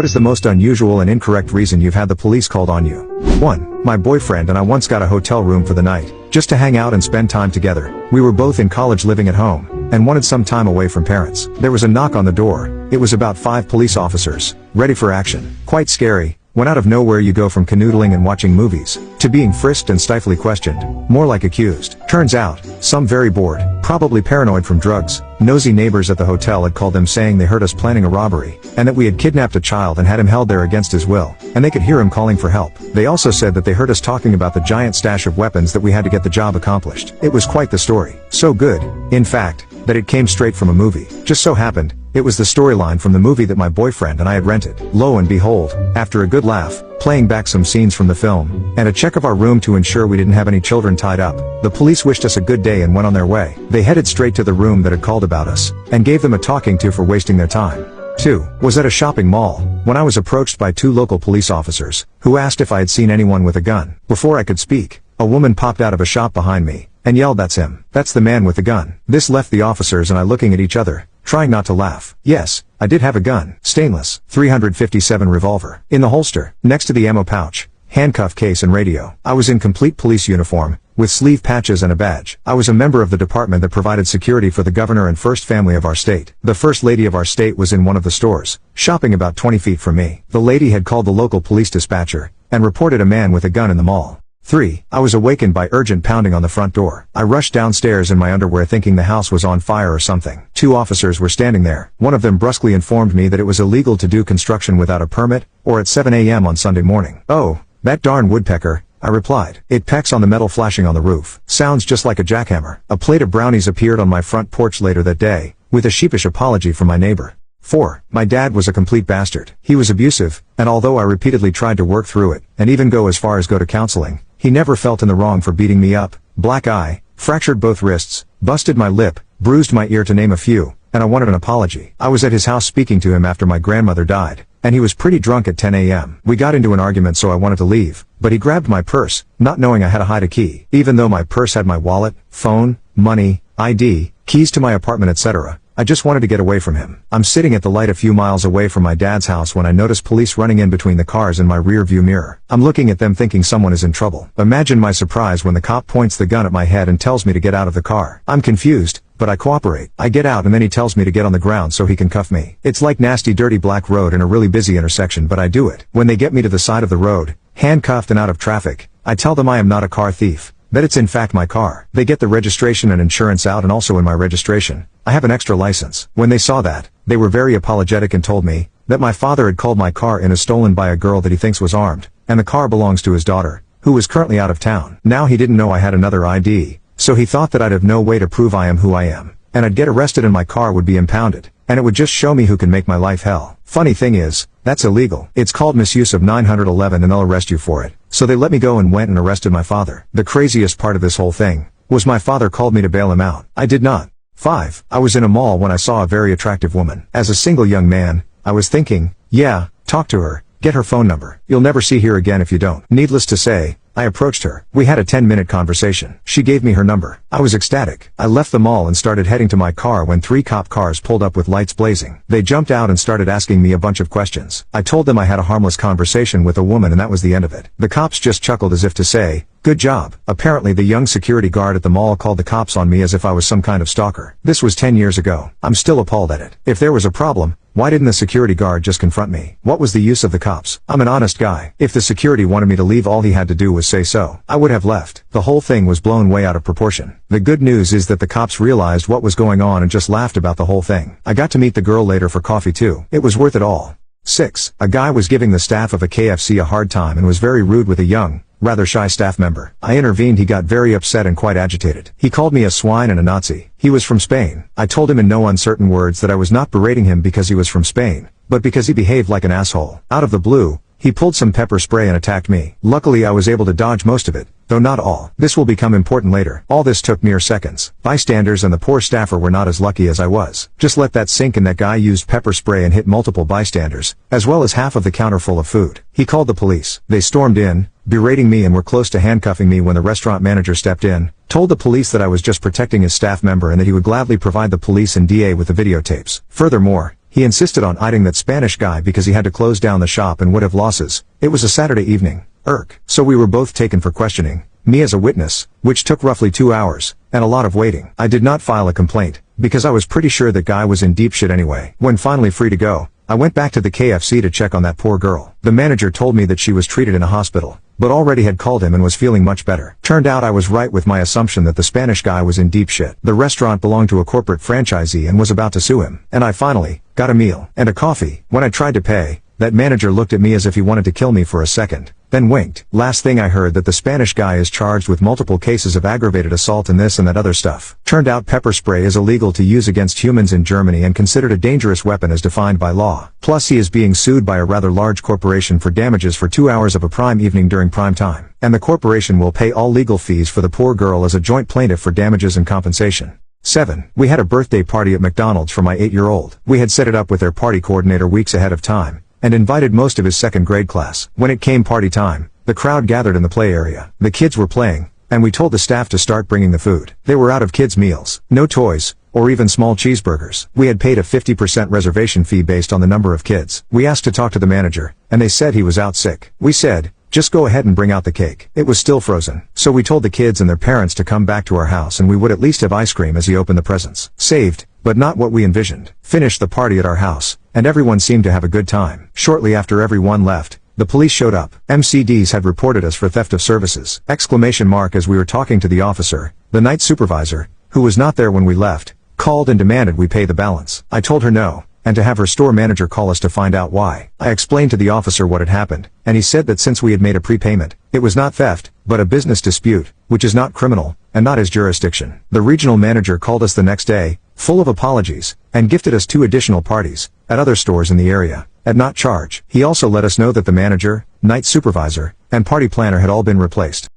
What is the most unusual and incorrect reason you've had the police called on you? 1. My boyfriend and I once got a hotel room for the night, just to hang out and spend time together. We were both in college living at home, and wanted some time away from parents. There was a knock on the door. It was about 5 police officers, ready for action. Quite scary. When out of nowhere you go from canoodling and watching movies, to being frisked and stiflingly questioned, more like accused. Turns out, some very bored, probably paranoid from drugs, nosy neighbors at the hotel had called them saying they heard us planning a robbery, and that we had kidnapped a child and had him held there against his will, and they could hear him calling for help. They also said that they heard us talking about the giant stash of weapons that we had to get the job accomplished. It was quite the story. So good, in fact, that it came straight from a movie. Just so happened, it was the storyline from the movie that my boyfriend and I had rented. Lo and behold, after a good laugh, playing back some scenes from the film, and a check of our room to ensure we didn't have any children tied up, the police wished us a good day and went on their way. They headed straight to the room that had called about us, and gave them a talking to for wasting their time. 2. Was at a shopping mall, when I was approached by 2 local police officers, who asked if I had seen anyone with a gun. Before I could speak, a woman popped out of a shop behind me, and yelled, "That's him. That's the man with the gun." This left the officers and I looking at each other, trying not to laugh. Yes, I did have a gun. Stainless, .357 revolver. In the holster, next to the ammo pouch, handcuff case and radio. I was in complete police uniform, with sleeve patches and a badge. I was a member of the department that provided security for the governor and first family of our state. The first lady of our state was in one of the stores, shopping about 20 feet from me. The lady had called the local police dispatcher, and reported a man with a gun in the mall. 3. I was awakened by urgent pounding on the front door. I rushed downstairs in my underwear thinking the house was on fire or something. 2 officers were standing there. One of them brusquely informed me that it was illegal to do construction without a permit, or at 7 a.m. on Sunday morning. "Oh, that darn woodpecker," I replied. "It pecks on the metal flashing on the roof. Sounds just like a jackhammer." A plate of brownies appeared on my front porch later that day, with a sheepish apology from my neighbor. 4. My dad was a complete bastard. He was abusive, and although I repeatedly tried to work through it, and even go as far as go to counseling, he never felt in the wrong for beating me up. Black eye, fractured both wrists, busted my lip, bruised my ear to name a few, and I wanted an apology. I was at his house speaking to him after my grandmother died, and he was pretty drunk at 10 a.m. We got into an argument so I wanted to leave, but he grabbed my purse, not knowing I had to hide a key. Even though my purse had my wallet, phone, money, ID, keys to my apartment etc., I just wanted to get away from him. I'm sitting at the light a few miles away from my dad's house when I notice police running in between the cars in my rear view mirror. I'm looking at them thinking someone is in trouble. Imagine my surprise when the cop points the gun at my head and tells me to get out of the car. I'm confused, but I cooperate. I get out and then he tells me to get on the ground so he can cuff me. It's like nasty dirty black road in a really busy intersection, but I do it. When they get me to the side of the road, handcuffed and out of traffic, I tell them I am not a car thief, that it's in fact my car. They get the registration and insurance out, and also in my registration, I have an extra license. When they saw that, they were very apologetic and told me that my father had called my car in as stolen by a girl that he thinks was armed, and the car belongs to his daughter, who was currently out of town. Now he didn't know I had another ID, so he thought that I'd have no way to prove I am who I am, and I'd get arrested and my car would be impounded, and it would just show me who can make my life hell. Funny thing is, that's illegal. It's called misuse of 911 and they'll arrest you for it. So they let me go and went and arrested my father. The craziest part of this whole thing was my father called me to bail him out. I did not. 5. I was in a mall when I saw a very attractive woman. As a single young man, I was thinking, yeah, talk to her, get her phone number. You'll never see her again if you don't. Needless to say, I approached her. We had a 10-minute conversation. She gave me her number. I was ecstatic. I left the mall and started heading to my car when 3 cop cars pulled up with lights blazing. They jumped out and started asking me a bunch of questions. I told them I had a harmless conversation with a woman and that was the end of it. The cops just chuckled as if to say, "Good job." Apparently the young security guard at the mall called the cops on me as if I was some kind of stalker. This was 10 years ago. I'm still appalled at it. If there was a problem, why didn't the security guard just confront me? What was the use of the cops? I'm an honest guy. If the security wanted me to leave, all he had to do was say so. I would have left. The whole thing was blown way out of proportion. The good news is that the cops realized what was going on and just laughed about the whole thing. I got to meet the girl later for coffee too. It was worth it all. 6. A guy was giving the staff of a KFC a hard time and was very rude with a young, rather shy staff member. I intervened. He got very upset and quite agitated. He called me a swine and a Nazi. He was from Spain. I told him in no uncertain words that I was not berating him because he was from Spain, but because he behaved like an asshole. Out of the blue, he pulled some pepper spray and attacked me. Luckily I was able to dodge most of it, though not all. This will become important later. All this took mere seconds. Bystanders and the poor staffer were not as lucky as I was. Just let that sink in. That guy used pepper spray and hit multiple bystanders, as well as half of the counter full of food. He called the police. They stormed in, berating me and were close to handcuffing me when the restaurant manager stepped in, told the police that I was just protecting his staff member and that he would gladly provide the police and DA with the videotapes. Furthermore, He insisted on eyeing that Spanish guy because he had to close down the shop and would have losses. It was a Saturday evening. So we were both taken for questioning, me as a witness, which took roughly 2 hours, and a lot of waiting. I did not file a complaint, because I was pretty sure that guy was in deep shit anyway. When finally free to go, I went back to the KFC to check on that poor girl. The manager told me that she was treated in a hospital, but already had called him and was feeling much better. Turned out I was right with my assumption that the Spanish guy was in deep shit. The restaurant belonged to a corporate franchisee and was about to sue him. And I finally got a meal and a coffee. When I tried to pay, that manager looked at me as if he wanted to kill me for a second, then winked. Last thing I heard that the Spanish guy is charged with multiple cases of aggravated assault and this and that other stuff. Turned out pepper spray is illegal to use against humans in Germany and considered a dangerous weapon as defined by law. Plus he is being sued by a rather large corporation for damages for 2 hours of a prime evening during prime time. And the corporation will pay all legal fees for the poor girl as a joint plaintiff for damages and compensation. 7. We had a birthday party at McDonald's for my 8-year-old. We had set it up with their party coordinator weeks ahead of time, and invited most of his second grade class. When it came party time, the crowd gathered in the play area. The kids were playing, and we told the staff to start bringing the food. They were out of kids' meals, no toys, or even small cheeseburgers. We had paid a 50% reservation fee based on the number of kids. We asked to talk to the manager, and they said he was out sick. We said, just go ahead and bring out the cake. It was still frozen. So we told the kids and their parents to come back to our house and we would at least have ice cream as he opened the presents. Saved, but not what we envisioned. Finished the party at our house, and everyone seemed to have a good time. Shortly after everyone left, the police showed up. MCDs had reported us for theft of services. ! As we were talking to the officer, the night supervisor, who was not there when we left, called and demanded we pay the balance. I told her no, and to have her store manager call us to find out why. I explained to the officer what had happened, and he said that since we had made a prepayment, it was not theft, but a business dispute, which is not criminal, and not his jurisdiction. The regional manager called us the next day, full of apologies, and gifted us 2 additional parties, at other stores in the area, at not charge. He also let us know that the manager, night supervisor, and party planner had all been replaced.